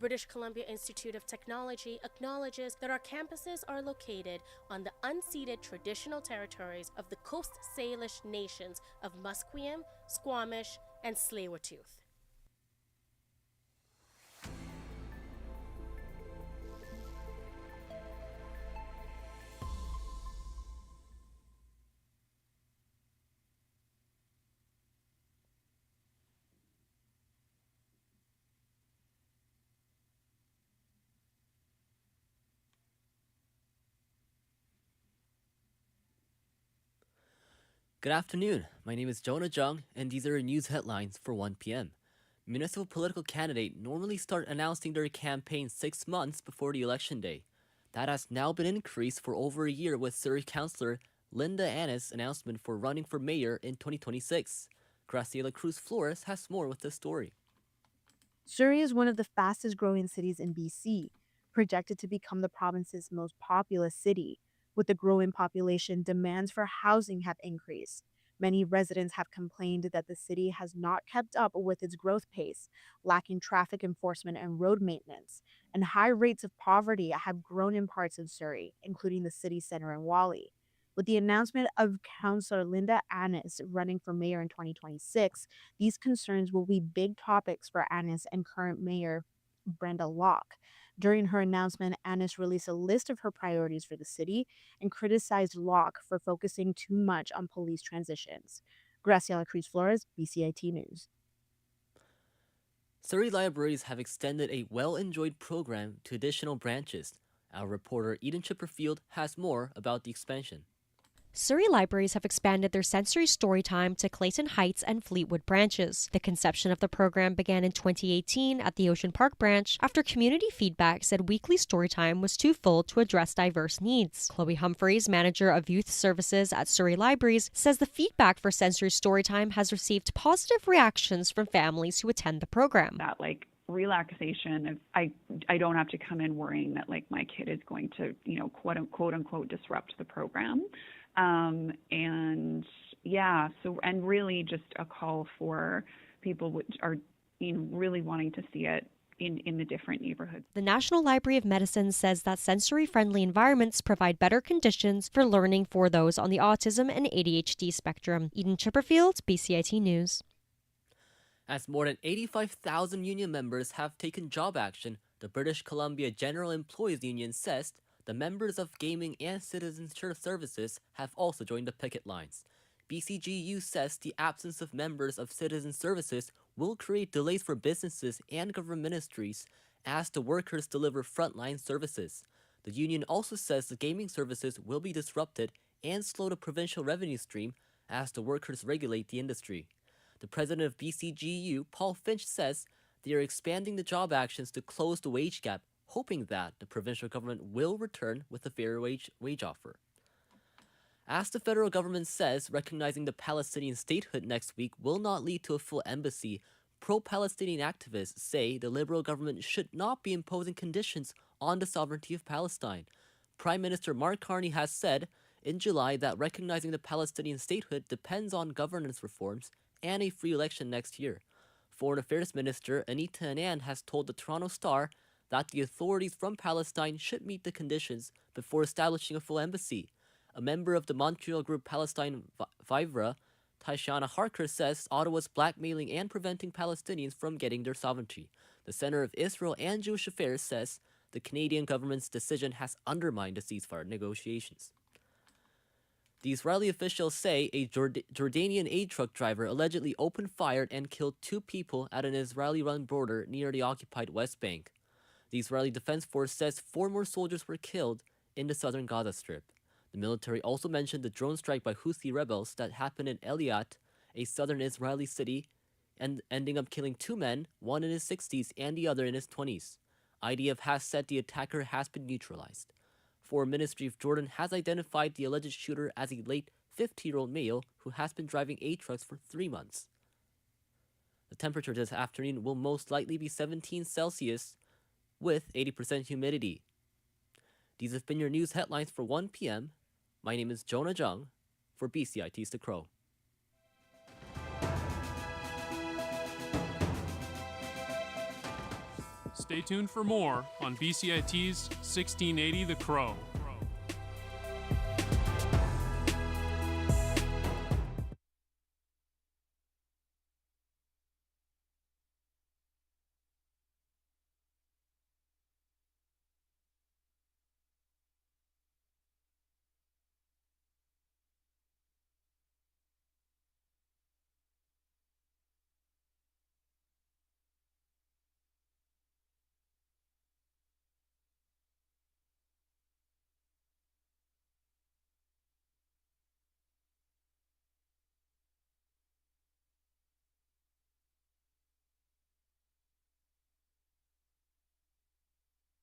British Columbia Institute of Technology acknowledges that our campuses are located on the unceded traditional territories of the Coast Salish nations of Musqueam, Squamish, and Tsleil-Waututh. Good afternoon. My name is Jonah Jung, and these are your news headlines for 1 p.m. Municipal political candidates normally start announcing their campaign 6 months before the election day. That has now been increased for over a year with Surrey Councillor Linda Annis' announcement for running for mayor in 2026. Graciela Cruz Flores has more with this story. Surrey is one of the fastest growing cities in BC, projected to become the province's most populous city. With the growing population, demands for housing have increased. Many residents have complained that the city has not kept up with its growth pace, lacking traffic enforcement and road maintenance, and high rates of poverty have grown in parts of Surrey, including the city center in Whalley. With the announcement of Councillor Linda Annis running for mayor in 2026, these concerns will be big topics for Annis and current mayor Brenda Locke. During her announcement, Annis released a list of her priorities for the city and criticized Locke for focusing too much on police transitions. Graciela Cruz Flores, BCIT News. Surrey libraries have extended a well-enjoyed program to additional branches. Our reporter Eden Chipperfield has more about the expansion. Surrey libraries have expanded their sensory storytime to Clayton Heights and Fleetwood branches. The conception of the program began in 2018 at the Ocean Park branch after community feedback said weekly storytime was too full to address diverse needs. Chloe Humphreys, manager of youth services at Surrey Libraries, says the feedback for sensory storytime has received positive reactions from families who attend the program. That relaxation of I don't have to come in worrying that my kid is going to quote unquote disrupt the program. And really just a call for people which are really wanting to see it in the different neighborhoods. The National Library of Medicine says that sensory-friendly environments provide better conditions for learning for those on the autism and ADHD spectrum. Eden Chipperfield, BCIT News. As more than 85,000 union members have taken job action, the British Columbia General Employees Union says the members of gaming and citizenship services have also joined the picket lines. BCGU says the absence of members of citizen services will create delays for businesses and government ministries as the workers deliver frontline services. The union also says the gaming services will be disrupted and slow the provincial revenue stream as the workers regulate the industry. The president of BCGU, Paul Finch, says they are expanding the job actions to close the wage gap, hoping that the provincial government will return with a fair wage offer. As the federal government says, recognizing the Palestinian statehood next week will not lead to a full embassy, pro-Palestinian activists say the Liberal government should not be imposing conditions on the sovereignty of Palestine. Prime Minister Mark Carney has said in July that recognizing the Palestinian statehood depends on governance reforms and a free election next year. Foreign Affairs Minister Anita Anand has told the Toronto Star that the authorities from Palestine should meet the conditions before establishing a full embassy. A member of the Montreal group Palestine Vivra, Taishana Harker, says Ottawa's blackmailing and preventing Palestinians from getting their sovereignty. The Center of Israel and Jewish Affairs says the Canadian government's decision has undermined the ceasefire negotiations. The Israeli officials say a Jordanian aid truck driver allegedly opened fire and killed 2 people at an Israeli-run border near the occupied West Bank. The Israeli Defense Force says 4 more soldiers were killed in the southern Gaza Strip. The military also mentioned the drone strike by Houthi rebels that happened in Eilat, a southern Israeli city, and ending up killing 2 men, one in his 60s and the other in his 20s. IDF has said the attacker has been neutralized. Foreign Ministry of Jordan has identified the alleged shooter as a late 50-year-old male who has been driving aid trucks for 3 months. The temperature this afternoon will most likely be 17 Celsius with 80% humidity. These have been your news headlines for 1 p.m. My name is Jonah Jung for BCIT's The Crow. Stay tuned for more on BCIT's 1680 The Crow.